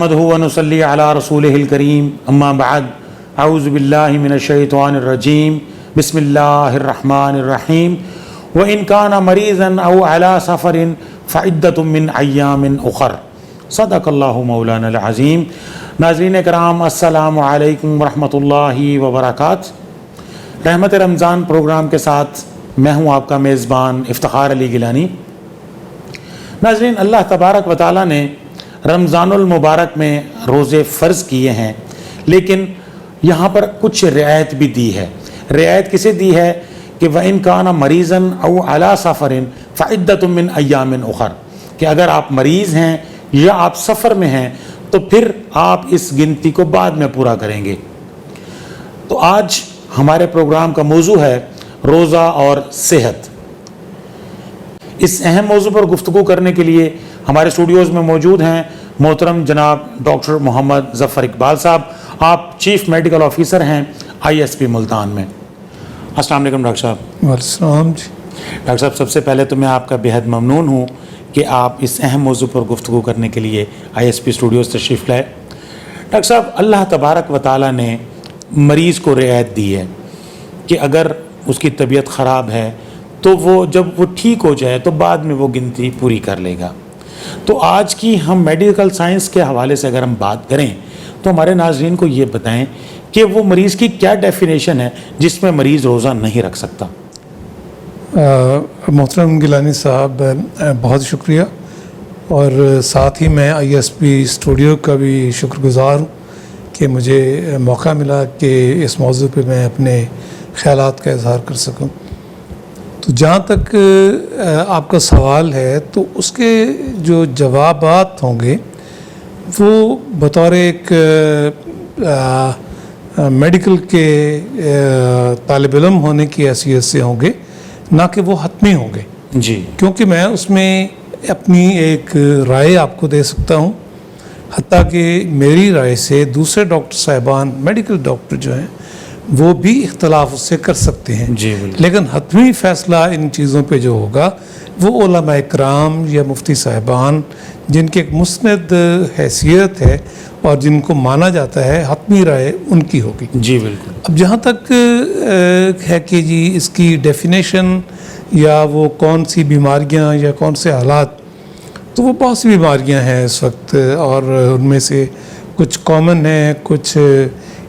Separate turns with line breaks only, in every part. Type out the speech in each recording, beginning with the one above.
نحمدہ ونصلی علی رسولہ الکریم اما بعد اعوذ باللہ من الشیطان الرجیم بسم اللہ الرحمن الرحیم وإن كان مریضا او علی سفر فعدۃ من ایام اخر صدق اللہ مولانا العظیم۔ ناظرین کرام السلام علیکم ورحمۃ اللہ وبرکاتہ۔ رحمت رمضان پروگرام کے ساتھ میں ہوں آپ کا میزبان افتخار علی گیلانی۔ ناظرین، اللہ تبارک و تعالیٰ نے رمضان المبارک میں روزے فرض کیے ہیں، لیکن یہاں پر کچھ رعایت بھی دی ہے۔ رعایت کسے دی ہے کہ وَإِن كَانَ مَرِيضًا أَوْ عَلَىٰ سَفَرٍ فَعِدَّةٌ مِّنْ أَيَّامٍ أُخَرَ، کہ اگر آپ مریض ہیں یا آپ سفر میں ہیں تو پھر آپ اس گنتی کو بعد میں پورا کریں گے۔ تو آج ہمارے پروگرام کا موضوع ہے روزہ اور صحت۔ اس اہم موضوع پر گفتگو کرنے کے لیے ہمارے اسٹوڈیوز میں موجود ہیں محترم جناب ڈاکٹر محمد ظفر اقبال صاحب، آپ چیف میڈیکل آفیسر ہیں ISP ملتان میں۔ السلام علیکم ڈاکٹر صاحب۔
وعلیکم السلام جی۔
ڈاکٹر صاحب، سب سے پہلے تو میں آپ کا بےحد ممنون ہوں کہ آپ اس اہم موضوع پر گفتگو کرنے کے لیے ISP اسٹوڈیوز تشریف لائے۔ ڈاکٹر صاحب، اللہ تبارک و تعالیٰ نے مریض کو رعایت دی ہے کہ اگر اس کی طبیعت خراب ہے تو جب وہ ٹھیک ہو جائے تو بعد میں وہ گنتی پوری کر لے گا۔ تو آج کی ہم میڈیکل سائنس کے حوالے سے اگر ہم بات کریں تو ہمارے ناظرین کو یہ بتائیں کہ وہ مریض کی کیا ڈیفینیشن ہے جس میں مریض روزہ نہیں رکھ سکتا؟
محترم گیلانی صاحب، بہت شکریہ، اور ساتھ ہی میں ISP اسٹوڈیو کا بھی شکر گزار ہوں کہ مجھے موقع ملا کہ اس موضوع پہ میں اپنے خیالات کا اظہار کر سکوں۔ تو جہاں تک آپ کا سوال ہے تو اس کے جو جوابات ہوں گے وہ بطور ایک میڈیکل کے طالب علم ہونے کی حیثیت سے ہوں گے، نہ کہ وہ حتمی ہوں گے
جی،
کیونکہ میں اس میں اپنی ایک رائے آپ کو دے سکتا ہوں، حتیٰ کہ میری رائے سے دوسرے ڈاکٹر صاحبان، میڈیکل ڈاکٹر جو ہیں، وہ بھی اختلاف اس سے کر سکتے ہیں
جی بالکل۔
لیکن حتمی فیصلہ ان چیزوں پہ جو ہوگا وہ علماء کرام یا مفتی صاحبان، جن کی ایک مسند حیثیت ہے اور جن کو مانا جاتا ہے، حتمی رائے ان کی ہوگی۔
جی بالکل۔
اب جہاں تک ہے کہ جی اس کی ڈیفینیشن یا وہ کون سی بیماریاں یا کون سے حالات، تو وہ بہت سی بیماریاں ہیں اس وقت، اور ان میں سے کچھ کامن ہیں، کچھ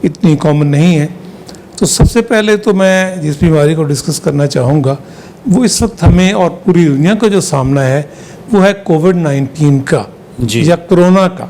اتنی کامن نہیں ہیں۔ تو سب سے پہلے تو میں جس بیماری کو ڈسکس کرنا چاہوں گا وہ اس وقت ہمیں اور پوری دنیا کا جو سامنا ہے وہ ہے کووڈ-19 کا
جی،
یا کرونا کا۔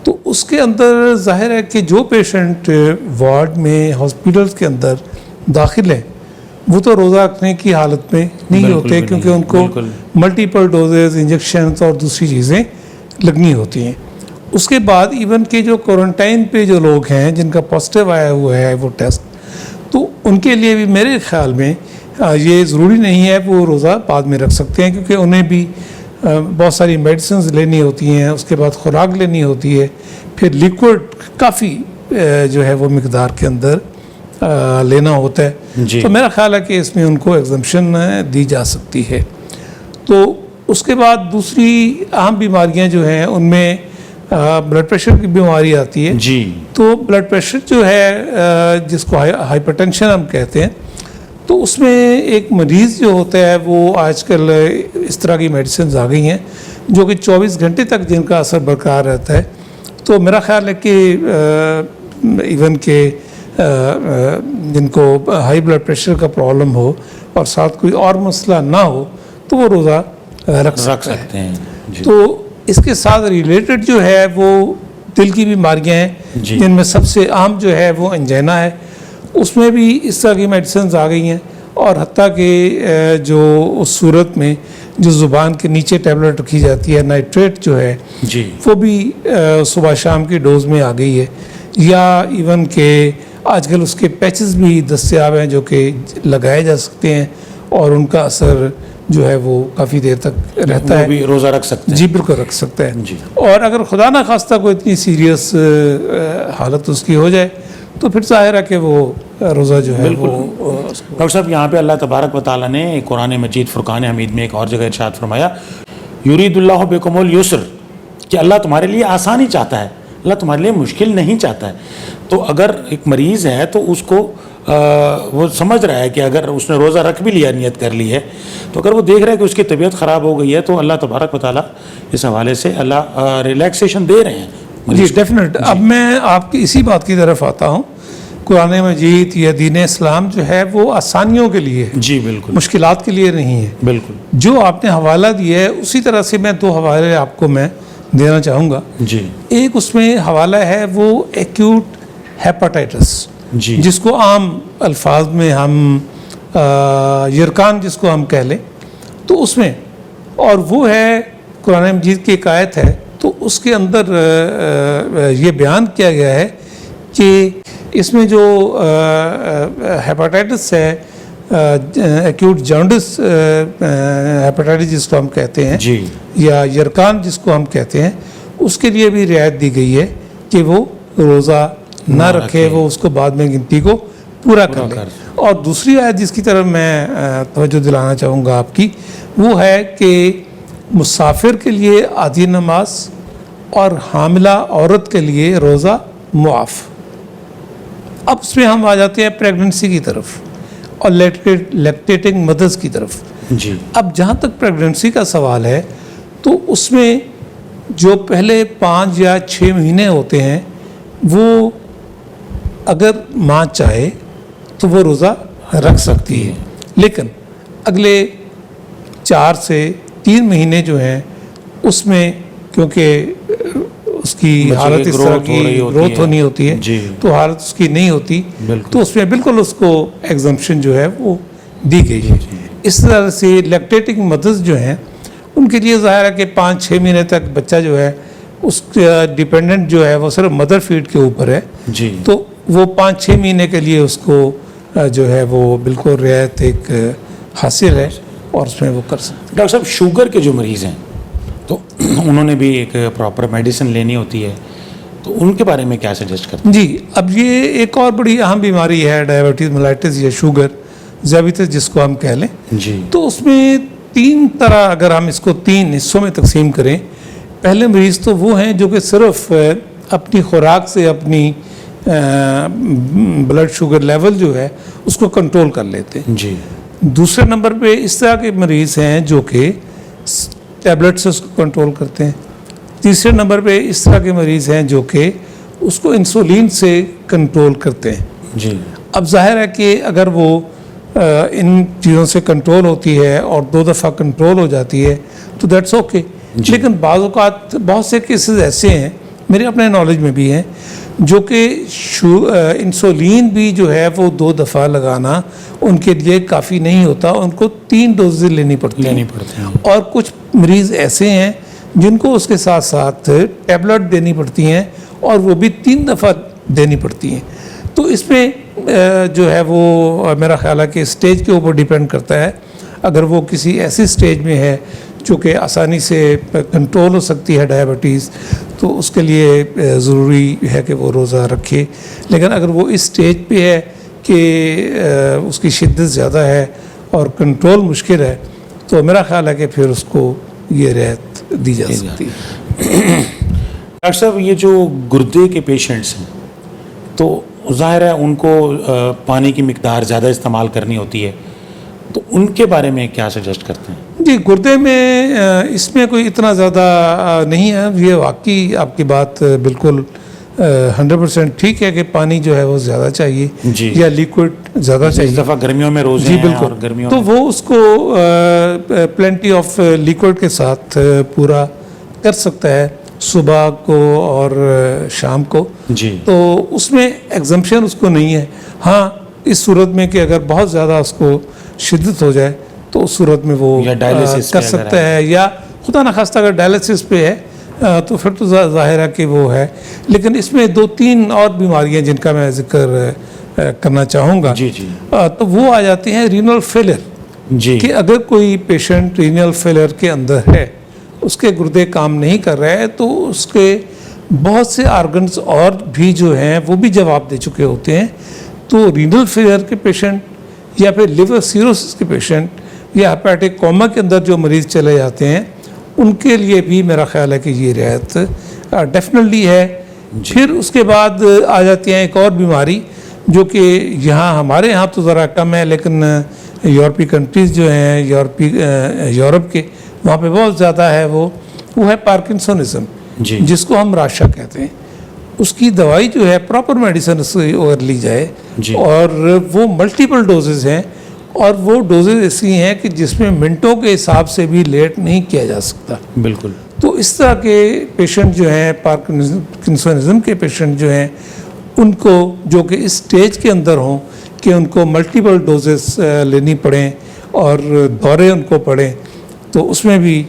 تو اس کے اندر ظاہر ہے کہ جو پیشنٹ وارڈ میں، ہاسپٹلس کے اندر داخل ہیں، وہ تو روزہ رکھنے کی حالت میں نہیں
بالکل
ہوتے،
بھی
کیونکہ
نہیں،
ان کو
بالکل۔
ملٹیپل ڈوزز، انجیکشنز اور دوسری چیزیں لگنی ہوتی ہیں۔ اس کے بعد ایون کہ جو کوارنٹائن پہ جو لوگ ہیں جن کا پازیٹیو آیا ہوا ہے وہ ٹیسٹ، تو ان کے لیے بھی میرے خیال میں یہ ضروری نہیں ہے وہ روزہ بعد میں رکھ سکتے ہیں، کیونکہ انہیں بھی بہت ساری میڈیسنز لینی ہوتی ہیں، اس کے بعد خوراک لینی ہوتی ہے، پھر لیکوڈ کافی جو ہے وہ مقدار کے اندر لینا ہوتا ہے۔
جی،
تو میرا خیال ہے کہ اس میں ان کو ایگزمپشن دی جا سکتی ہے۔ تو اس کے بعد دوسری اہم بیماریاں جو ہیں ان میں بلڈ پریشر کی بیماری آتی ہے۔
جی،
تو بلڈ پریشر جو ہے جس کو ہائپر ٹینشن ہم کہتے ہیں، تو اس میں ایک مریض جو ہوتا ہے وہ آج کل اس طرح کی میڈیسنز آ گئی ہیں جو کہ 24 گھنٹے تک جن کا اثر برقرار رہتا ہے۔ تو میرا خیال ہے کہ ایون کہ جن کو ہائی بلڈ پریشر کا پرابلم ہو اور ساتھ کوئی اور مسئلہ نہ ہو تو وہ روزہ رکھ
سکتے ہیں۔ جی،
تو اس کے ساتھ ریلیٹڈ جو ہے وہ دل کی بیماریاں ہیں،
جی،
جن میں سب سے عام جو ہے وہ انجینا ہے۔ اس میں بھی اس طرح کی میڈیسنز آ گئی ہیں، اور حتیٰ کہ جو اس صورت میں جو زبان کے نیچے ٹیبلٹ رکھی جاتی ہے، نائٹریٹ جو ہے،
جی،
وہ بھی صبح شام کی ڈوز میں آ گئی ہے۔ یا ایون کہ آج کل اس کے پیچز بھی دستیاب ہیں جو کہ لگائے جا سکتے ہیں، اور ان کا اثر جو ہے وہ کافی دیر تک رہتا ہے۔
وہ بھی روزہ رکھ سکتے ہیں۔
جی بالکل رکھ سکتا ہے۔
جی،
اور اگر خدا نہ خواستہ کوئی اتنی سیریس حالت اس کی ہو جائے تو پھر ظاہر ہے کہ وہ روزہ جو ہے وہ
ڈاکٹر صاحب، یہاں پہ اللہ تبارک و تعالیٰ نے قرآن مجید فرقان حمید میں ایک اور جگہ ارشاد فرمایا، یرید اللہ بکم الیسر، کہ اللہ تمہارے لیے آسانی چاہتا ہے۔ اللہ تمہارے لیے مشکل نہیں چاہتا ہے. تو اگر ایک مریض ہے تو اس کو وہ سمجھ رہا ہے کہ اگر اس نے روزہ رکھ بھی لیا, نیت کر لی ہے, تو اگر وہ دیکھ رہا ہے کہ اس کی طبیعت خراب ہو گئی ہے تو اللہ تبارک و تعالیٰ اس حوالے سے اللہ ریلیکسیشن دے رہے ہیں.
جی ڈیفینیٹ. اب میں آپ کی اسی بات کی طرف آتا ہوں. قرآن مجید یا دین اسلام جو ہے وہ آسانیوں کے لیے ہے,
جی بالکل,
مشکلات کے لیے نہیں ہے.
بالکل.
جو آپ نے حوالہ دیا ہے اسی طرح سے میں 2 حوالے آپ کو میں دینا چاہوں گا.
جی.
ایک اس میں حوالہ ہے وہ ایکیوٹ ہیپاٹائٹس,
جی,
جس کو عام الفاظ میں ہم یرکان جس کو ہم کہہ لیں, تو اس میں, اور وہ ہے قرآن مجید کی ایک آیت ہے, تو اس کے اندر یہ بیان کیا گیا ہے کہ اس میں جو ہیپاٹائٹس ہے, ایکیوٹ جانڈس ہیپاٹائٹس جس کو ہم کہتے ہیں,
جی,
یا یرکان جس کو ہم کہتے ہیں, اس کے لیے بھی رعایت دی گئی ہے کہ وہ روزہ نہ رکھے, وہ اس کو بعد میں گنتی کو پورا کر لے. اور دوسری آیت جس کی طرف میں توجہ دلانا چاہوں گا آپ کی, وہ ہے کہ مسافر کے لیے آدھی نماز اور حاملہ عورت کے لیے روزہ معاف. اب اس میں ہم آ جاتے ہیں پریگننسی کی طرف اور لیکٹیٹنگ مدرز کی طرف.
جی.
اب جہاں تک پریگننسی کا سوال ہے تو اس میں جو پہلے 5 یا 6 مہینے ہوتے ہیں وہ اگر ماں چاہے تو وہ روزہ رکھ سکتی ہے, لیکن اگلے 4 سے 3 مہینے جو ہیں اس میں کیونکہ اس کی حالت اس طرح کی گروتھ ہونی ہوتی ہے,
جی,
تو حالت اس کی نہیں ہوتی, تو اس میں بالکل اس کو ایگزمپشن جو ہے وہ دی گئی ہے. اس طرح سے لیکٹیٹنگ مدرز جو ہیں ان کے لیے ظاہر ہے کہ 5-6 مہینے تک بچہ جو ہے اس کا ڈیپینڈنٹ جو ہے وہ صرف مدر فیڈ کے اوپر ہے,
جی,
تو وہ 5-6 مہینے کے لیے اس کو جو ہے وہ بالکل رعایت ایک حاصل ہے اور اس میں وہ کر سکتے.
ڈاکٹر صاحب شوگر کے جو مریض ہیں تو انہوں نے بھی ایک پراپر میڈیسن لینی ہوتی ہے, تو ان کے بارے میں کیا سجیسٹ کرتے ہیں؟
جی, اب یہ ایک اور بڑی اہم بیماری ہے ڈائبٹیز ملائٹس یا شوگر ذیابیطس جس کو ہم کہہ لیں.
جی.
تو اس میں 3 طرح, اگر ہم اس کو 3 حصوں میں تقسیم کریں, پہلے مریض تو وہ ہیں جو کہ صرف اپنی خوراک سے اپنی بلڈ شوگر لیول جو ہے اس کو کنٹرول کر لیتے ہیں.
جی.
دوسرے نمبر پہ اس طرح کے مریض ہیں جو کہ ٹیبلٹ سے اس کو کنٹرول کرتے ہیں. تیسرے نمبر پہ اس طرح کے مریض ہیں جو کہ اس کو انسولین سے کنٹرول کرتے ہیں.
جی.
اب ظاہر ہے کہ اگر وہ ان چیزوں سے کنٹرول ہوتی ہے اور 2 دفعہ کنٹرول ہو جاتی ہے تو دیٹس اوکے. لیکن بعض اوقات بہت سے کیسز ایسے ہیں, میرے اپنے نالج میں بھی ہیں, جو کہ انسولین بھی جو ہے وہ 2 دفعہ لگانا ان کے لیے کافی نہیں ہوتا, ان کو 3 ڈوز لینی پڑتی ہیں. اور کچھ مریض ایسے ہیں جن کو اس کے ساتھ ساتھ ٹیبلٹ دینی پڑتی ہیں اور وہ بھی 3 دفعہ دینی پڑتی ہیں. تو اس میں جو ہے وہ میرا خیال ہے کہ اسٹیج کے اوپر ڈیپینڈ کرتا ہے. اگر وہ کسی ایسی اسٹیج میں ہے جو کہ آسانی سے کنٹرول ہو سکتی ہے ڈائبٹیز, تو اس کے لیے ضروری ہے کہ وہ روزہ رکھے. لیکن اگر وہ اس اسٹیج پہ ہے کہ اس کی شدت زیادہ ہے اور کنٹرول مشکل ہے, تو میرا خیال ہے کہ پھر اس کو یہ رعایت دی جا سکتی ہے.
ڈاکٹر صاحب یہ جو گردے کے پیشنٹس ہیں تو ظاہر ہے ان کو پانی کی مقدار زیادہ استعمال کرنی ہوتی ہے, تو ان کے بارے میں کیا سجیسٹ کرتے ہیں؟
جی, گردے میں اس میں کوئی اتنا زیادہ نہیں ہے. یہ واقعی آپ کی بات بالکل 100% ٹھیک ہے کہ پانی جو ہے وہ زیادہ چاہیے,
جی,
یا لیکوڈ زیادہ چاہیے.
اس دفعہ گرمیوں میں روزے
جی
ہیں
بالکل,
اور گرمیوں
تو وہ اس کو پلینٹی آف لیکوڈ کے ساتھ پورا کر سکتا ہے صبح کو اور شام کو.
جی.
تو اس میں ایگزمپشن اس کو نہیں ہے. ہاں, اس صورت میں کہ اگر بہت زیادہ اس کو شدت ہو جائے تو اس صورت میں وہ کر سکتا ہے, یا خدا نخواستہ اگر ڈائلسس پہ ہے تو پھر تو ظاہر ہے کہ وہ ہے. لیکن اس میں 2-3 اور بیماریاں جن کا میں ذکر کرنا چاہوں گا.
جی. جی.
تو وہ آ جاتی ہیں رینل فیلر.
جی.
کہ اگر کوئی پیشنٹ رینل فیلر کے اندر ہے, اس کے گردے کام نہیں کر رہے, تو اس کے بہت سے آرگنز اور بھی جو ہیں وہ بھی جواب دے چکے ہوتے ہیں. تو رینل فیلر کے پیشنٹ یا پھر لیور سیروسس کے پیشنٹ یا ہیپیٹک کوما کے اندر جو مریض چلے جاتے ہیں, ان کے لیے بھی میرا خیال ہے کہ یہ رعایت ڈیفینیٹلی ہے پھر اس کے بعد آ جاتی ہیں ایک اور بیماری جو کہ یہاں ہمارے یہاں تو ذرا کم ہے، لیکن یورپی کنٹریز جو ہیں، یورپ کے، وہاں پہ بہت زیادہ ہے، وہ ہے پارکنسونزم،
جی
جس کو ہم راشا کہتے ہیں. اس کی دوائی جو ہے پراپر میڈیسن اس سے اگر لی جائے،
جی.
اور وہ ملٹیپل ڈوزز ہیں، اور وہ ڈوزز ایسی ہیں کہ جس میں منٹوں کے حساب سے بھی لیٹ نہیں کیا جا سکتا.
بالکل.
تو اس طرح کے پیشنٹ جو ہیں، پارکنسونزم کے پیشنٹ جو ہیں، ان کو جو کہ اس سٹیج کے اندر ہوں کہ ان کو ملٹیپل ڈوزز لینی پڑیں اور دورے ان کو پڑیں، تو اس میں بھی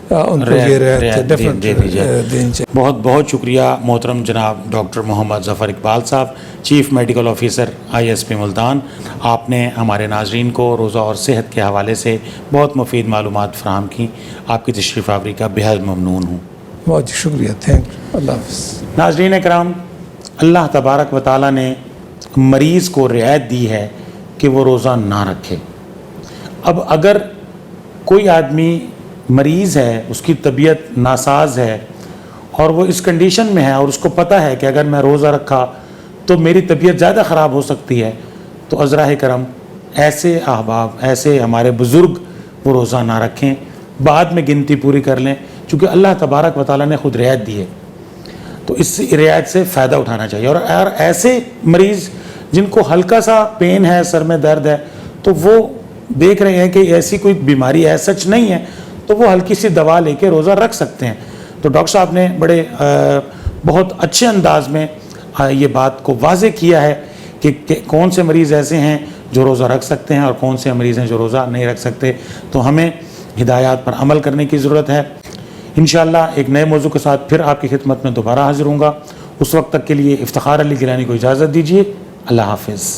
ان کو یہ رعایت دینی چاہیے.
بہت بہت شکریہ محترم جناب ڈاکٹر محمد ظفر اقبال صاحب، chief medical officer ISP Multan. آپ نے ہمارے ناظرین کو روزہ اور صحت کے حوالے سے بہت مفید معلومات فراہم کی. آپ کی تشریف آوری کا بہت ممنون ہوں.
بہت شکریہ. Thank you. اللہ حافظ.
ناظرین کرام، اللہ تبارک و تعالیٰ نے مریض کو رعایت دی ہے کہ وہ روزہ نہ رکھے. اب اگر کوئی آدمی مریض ہے، اس کی طبیعت ناساز ہے اور وہ اس کنڈیشن میں ہے اور اس کو پتہ ہے کہ اگر میں روزہ رکھا تو میری طبیعت زیادہ خراب ہو سکتی ہے، تو عذراء کرم ایسے احباب، ایسے ہمارے بزرگ وہ روزہ نہ رکھیں، بعد میں گنتی پوری کر لیں، چونکہ اللہ تبارک و تعالیٰ نے خود رعایت دی ہے. تو اس رعایت سے فائدہ اٹھانا چاہیے. اور ایسے مریض جن کو ہلکا سا پین ہے، سر میں درد ہے، تو وہ دیکھ رہے ہیں کہ ایسی کوئی بیماری ہے سچ نہیں ہے، تو وہ ہلکی سی دوا لے کے روزہ رکھ سکتے ہیں. تو ڈاکٹر صاحب نے بڑے بہت اچھے انداز میں یہ بات کو واضح کیا ہے کہ کون سے مریض ایسے ہیں جو روزہ رکھ سکتے ہیں اور کون سے مریض ہیں جو روزہ نہیں رکھ سکتے. تو ہمیں ہدایات پر عمل کرنے کی ضرورت ہے. انشاءاللہ ایک نئے موضوع کے ساتھ پھر آپ کی خدمت میں دوبارہ حاضر ہوں گا. اس وقت تک کے لیے افتخار علی گیلانی کو اجازت دیجیے. اللہ حافظ.